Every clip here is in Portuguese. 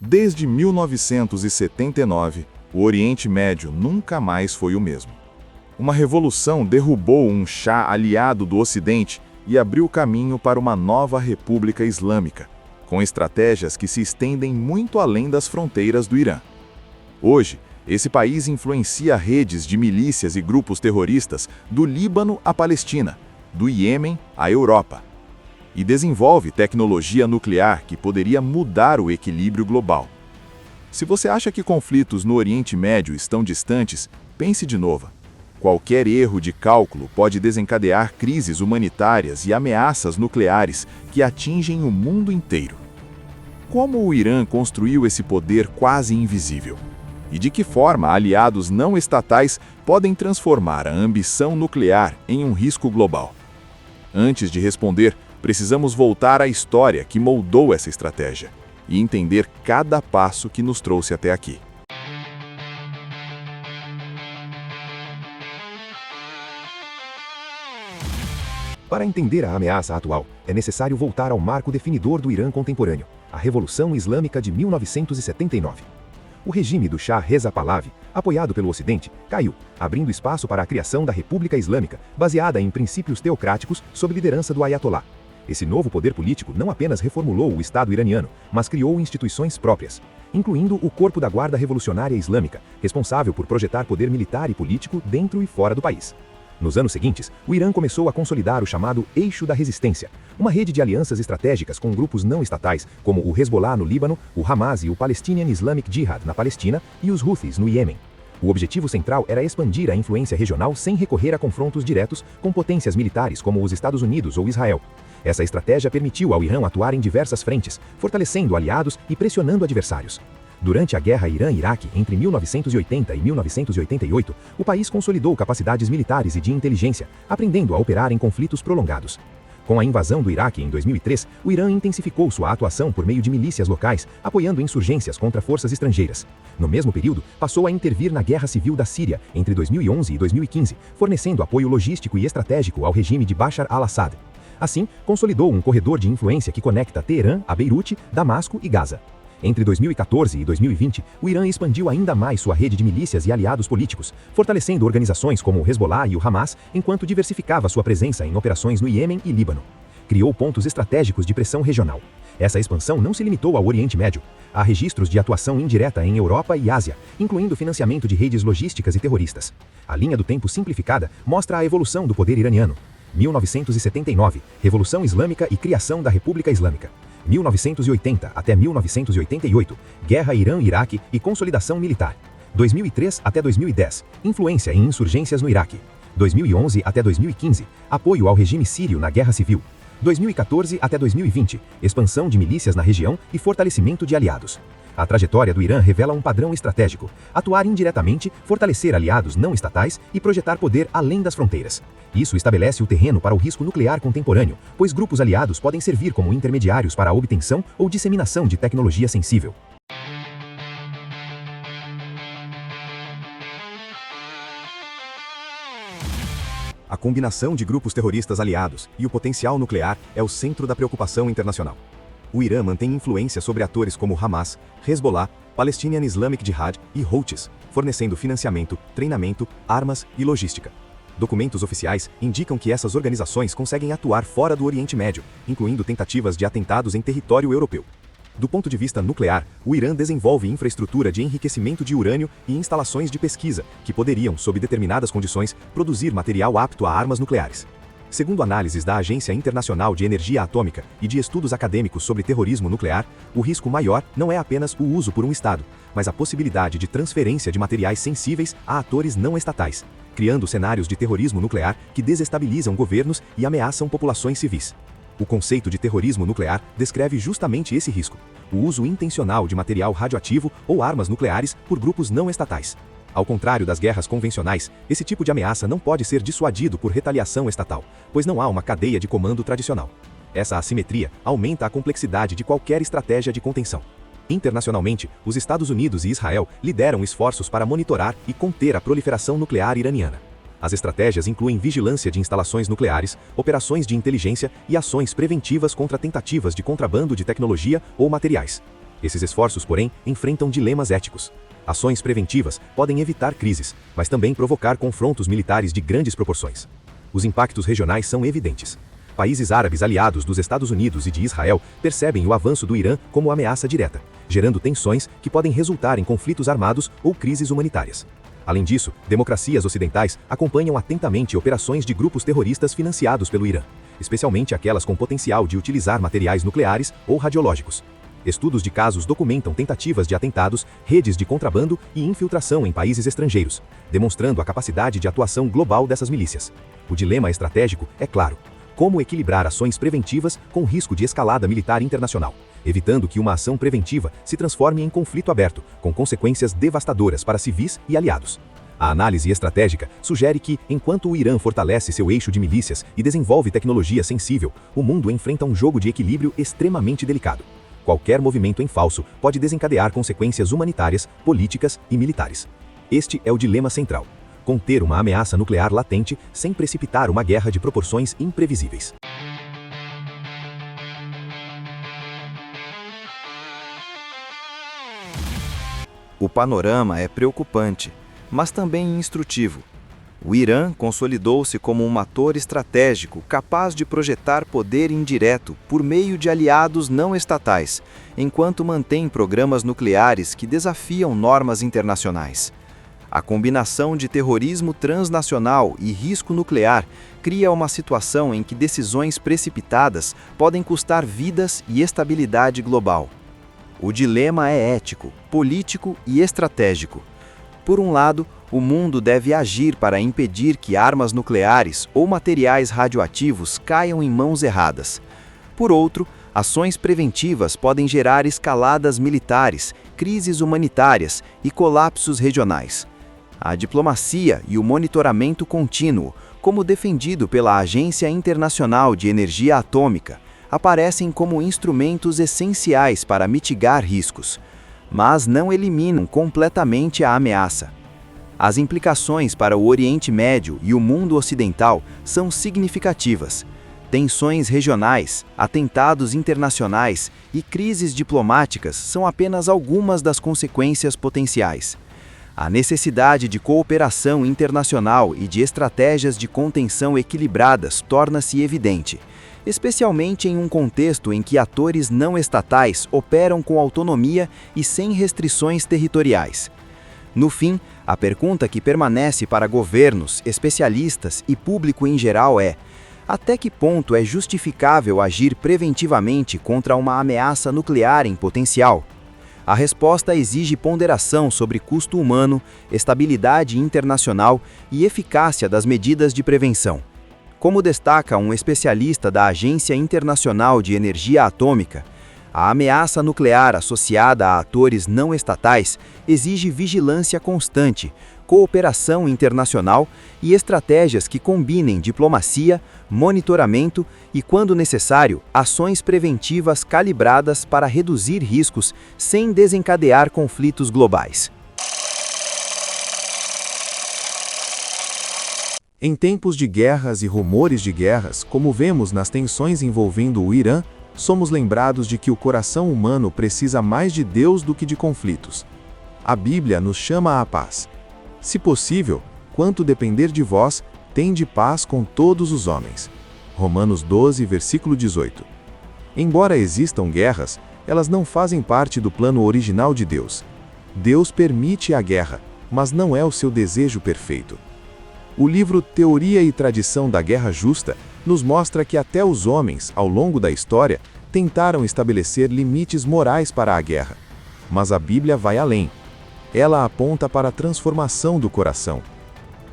Desde 1979, o Oriente Médio nunca mais foi o mesmo. Uma revolução derrubou um Shah aliado do Ocidente e abriu caminho para uma nova República Islâmica, com estratégias que se estendem muito além das fronteiras do Irã. Hoje, esse país influencia redes de milícias e grupos terroristas do Líbano à Palestina, do Iêmen à Europa, e desenvolve tecnologia nuclear que poderia mudar o equilíbrio global. Se você acha que conflitos no Oriente Médio estão distantes, pense de novo. Qualquer erro de cálculo pode desencadear crises humanitárias e ameaças nucleares que atingem o mundo inteiro. Como o Irã construiu esse poder quase invisível? E de que forma aliados não estatais podem transformar a ambição nuclear em um risco global? Antes de responder, precisamos voltar à história que moldou essa estratégia e entender cada passo que nos trouxe até aqui. Para entender a ameaça atual, é necessário voltar ao marco definidor do Irã contemporâneo, a Revolução Islâmica de 1979. O regime do Shah Reza Pahlavi, apoiado pelo Ocidente, caiu, abrindo espaço para a criação da República Islâmica, baseada em princípios teocráticos sob liderança do Ayatollah. Esse novo poder político não apenas reformulou o Estado iraniano, mas criou instituições próprias, incluindo o Corpo da Guarda Revolucionária Islâmica, responsável por projetar poder militar e político dentro e fora do país. Nos anos seguintes, o Irã começou a consolidar o chamado Eixo da Resistência, uma rede de alianças estratégicas com grupos não estatais, como o Hezbollah no Líbano, o Hamas e o Palestinian Islamic Jihad na Palestina e os Houthis no Iêmen. O objetivo central era expandir a influência regional sem recorrer a confrontos diretos com potências militares como os Estados Unidos ou Israel. Essa estratégia permitiu ao Irã atuar em diversas frentes, fortalecendo aliados e pressionando adversários. Durante a Guerra Irã-Iraque, entre 1980 e 1988, o país consolidou capacidades militares e de inteligência, aprendendo a operar em conflitos prolongados. Com a invasão do Iraque em 2003, o Irã intensificou sua atuação por meio de milícias locais, apoiando insurgências contra forças estrangeiras. No mesmo período, passou a intervir na Guerra Civil da Síria, entre 2011 e 2015, fornecendo apoio logístico e estratégico ao regime de Bashar al-Assad. Assim, consolidou um corredor de influência que conecta Teherã a Beirute, Damasco e Gaza. Entre 2014 e 2020, o Irã expandiu ainda mais sua rede de milícias e aliados políticos, fortalecendo organizações como o Hezbollah e o Hamas, enquanto diversificava sua presença em operações no Iêmen e Líbano. Criou pontos estratégicos de pressão regional. Essa expansão não se limitou ao Oriente Médio. Há registros de atuação indireta em Europa e Ásia, incluindo financiamento de redes logísticas e terroristas. A linha do tempo simplificada mostra a evolução do poder iraniano. 1979, Revolução Islâmica e criação da República Islâmica. 1980 até 1988, Guerra Irã-Iraque e consolidação militar. 2003 até 2010, influência em insurgências no Iraque. 2011 até 2015, apoio ao regime sírio na Guerra Civil. 2014 até 2020, expansão de milícias na região e fortalecimento de aliados. A trajetória do Irã revela um padrão estratégico: atuar indiretamente, fortalecer aliados não estatais e projetar poder além das fronteiras. Isso estabelece o terreno para o risco nuclear contemporâneo, pois grupos aliados podem servir como intermediários para a obtenção ou disseminação de tecnologia sensível. A combinação de grupos terroristas aliados e o potencial nuclear é o centro da preocupação internacional. O Irã mantém influência sobre atores como Hamas, Hezbollah, Palestinian Islamic Jihad e Houthis, fornecendo financiamento, treinamento, armas e logística. Documentos oficiais indicam que essas organizações conseguem atuar fora do Oriente Médio, incluindo tentativas de atentados em território europeu. Do ponto de vista nuclear, o Irã desenvolve infraestrutura de enriquecimento de urânio e instalações de pesquisa, que poderiam, sob determinadas condições, produzir material apto a armas nucleares. Segundo análises da Agência Internacional de Energia Atômica e de estudos acadêmicos sobre terrorismo nuclear, o risco maior não é apenas o uso por um Estado, mas a possibilidade de transferência de materiais sensíveis a atores não estatais, criando cenários de terrorismo nuclear que desestabilizam governos e ameaçam populações civis. O conceito de terrorismo nuclear descreve justamente esse risco: o uso intencional de material radioativo ou armas nucleares por grupos não estatais. Ao contrário das guerras convencionais, esse tipo de ameaça não pode ser dissuadido por retaliação estatal, pois não há uma cadeia de comando tradicional. Essa assimetria aumenta a complexidade de qualquer estratégia de contenção. Internacionalmente, os Estados Unidos e Israel lideram esforços para monitorar e conter a proliferação nuclear iraniana. As estratégias incluem vigilância de instalações nucleares, operações de inteligência e ações preventivas contra tentativas de contrabando de tecnologia ou materiais. Esses esforços, porém, enfrentam dilemas éticos. Ações preventivas podem evitar crises, mas também provocar confrontos militares de grandes proporções. Os impactos regionais são evidentes. Países árabes aliados dos Estados Unidos e de Israel percebem o avanço do Irã como ameaça direta, gerando tensões que podem resultar em conflitos armados ou crises humanitárias. Além disso, democracias ocidentais acompanham atentamente operações de grupos terroristas financiados pelo Irã, especialmente aquelas com potencial de utilizar materiais nucleares ou radiológicos. Estudos de casos documentam tentativas de atentados, redes de contrabando e infiltração em países estrangeiros, demonstrando a capacidade de atuação global dessas milícias. O dilema estratégico é claro: como equilibrar ações preventivas com risco de escalada militar internacional, evitando que uma ação preventiva se transforme em conflito aberto, com consequências devastadoras para civis e aliados. A análise estratégica sugere que, enquanto o Irã fortalece seu eixo de milícias e desenvolve tecnologia sensível, o mundo enfrenta um jogo de equilíbrio extremamente delicado. Qualquer movimento em falso pode desencadear consequências humanitárias, políticas e militares. Este é o dilema central: conter uma ameaça nuclear latente sem precipitar uma guerra de proporções imprevisíveis. O panorama é preocupante, mas também instrutivo. O Irã consolidou-se como um ator estratégico capaz de projetar poder indireto por meio de aliados não estatais, enquanto mantém programas nucleares que desafiam normas internacionais. A combinação de terrorismo transnacional e risco nuclear cria uma situação em que decisões precipitadas podem custar vidas e estabilidade global. O dilema é ético, político e estratégico. Por um lado, o mundo deve agir para impedir que armas nucleares ou materiais radioativos caiam em mãos erradas. Por outro, ações preventivas podem gerar escaladas militares, crises humanitárias e colapsos regionais. A diplomacia e o monitoramento contínuo, como defendido pela Agência Internacional de Energia Atômica, aparecem como instrumentos essenciais para mitigar riscos, mas não eliminam completamente a ameaça. As implicações para o Oriente Médio e o mundo ocidental são significativas. Tensões regionais, atentados internacionais e crises diplomáticas são apenas algumas das consequências potenciais. A necessidade de cooperação internacional e de estratégias de contenção equilibradas torna-se evidente, especialmente em um contexto em que atores não estatais operam com autonomia e sem restrições territoriais. No fim, a pergunta que permanece para governos, especialistas e público em geral é: até que ponto é justificável agir preventivamente contra uma ameaça nuclear em potencial? A resposta exige ponderação sobre custo humano, estabilidade internacional e eficácia das medidas de prevenção. Como destaca um especialista da Agência Internacional de Energia Atômica, a ameaça nuclear associada a atores não estatais exige vigilância constante, cooperação internacional e estratégias que combinem diplomacia, monitoramento e, quando necessário, ações preventivas calibradas para reduzir riscos sem desencadear conflitos globais. Em tempos de guerras e rumores de guerras, como vemos nas tensões envolvendo o Irã, somos lembrados de que o coração humano precisa mais de Deus do que de conflitos. A Bíblia nos chama à paz. Se possível, quanto depender de vós, tende paz com todos os homens. Romanos 12, versículo 18. Embora existam guerras, elas não fazem parte do plano original de Deus. Deus permite a guerra, mas não é o seu desejo perfeito. O livro Teoria e Tradição da Guerra Justa nos mostra que até os homens, ao longo da história, tentaram estabelecer limites morais para a guerra. Mas a Bíblia vai além. Ela aponta para a transformação do coração.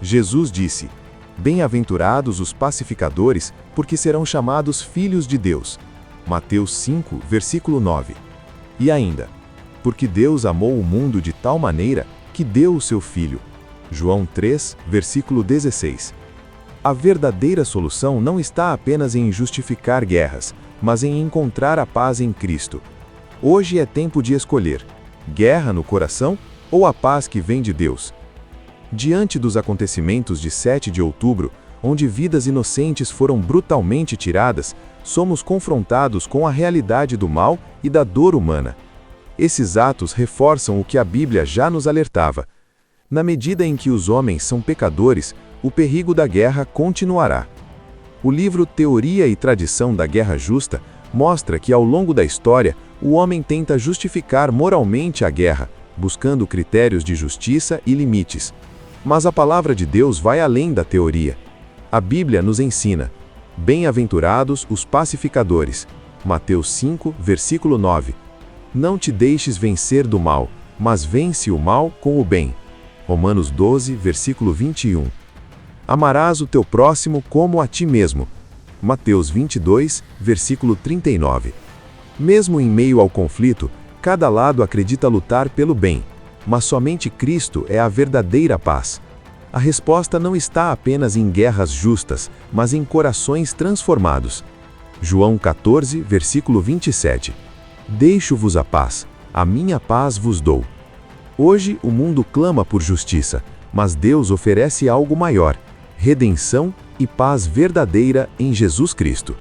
Jesus disse: "Bem-aventurados os pacificadores, porque serão chamados filhos de Deus." Mateus 5, versículo 9. E ainda: "Porque Deus amou o mundo de tal maneira que deu o seu Filho." João 3, versículo 16. A verdadeira solução não está apenas em justificar guerras, mas em encontrar a paz em Cristo. Hoje é tempo de escolher: guerra no coração ou a paz que vem de Deus? Diante dos acontecimentos de 7 de outubro, onde vidas inocentes foram brutalmente tiradas, somos confrontados com a realidade do mal e da dor humana. Esses atos reforçam o que a Bíblia já nos alertava. Na medida em que os homens são pecadores, o perigo da guerra continuará. O livro Teoria e Tradição da Guerra Justa mostra que, ao longo da história, o homem tenta justificar moralmente a guerra, buscando critérios de justiça e limites. Mas a palavra de Deus vai além da teoria. A Bíblia nos ensina: bem-aventurados os pacificadores. Mateus 5, versículo 9. Não te deixes vencer do mal, mas vence o mal com o bem. Romanos 12, versículo 21. Amarás o teu próximo como a ti mesmo. Mateus 22, versículo 39. Mesmo em meio ao conflito, cada lado acredita lutar pelo bem, mas somente Cristo é a verdadeira paz. A resposta não está apenas em guerras justas, mas em corações transformados. João 14, versículo 27. Deixo-vos a paz, a minha paz vos dou. Hoje o mundo clama por justiça, mas Deus oferece algo maior: redenção e paz verdadeira em Jesus Cristo.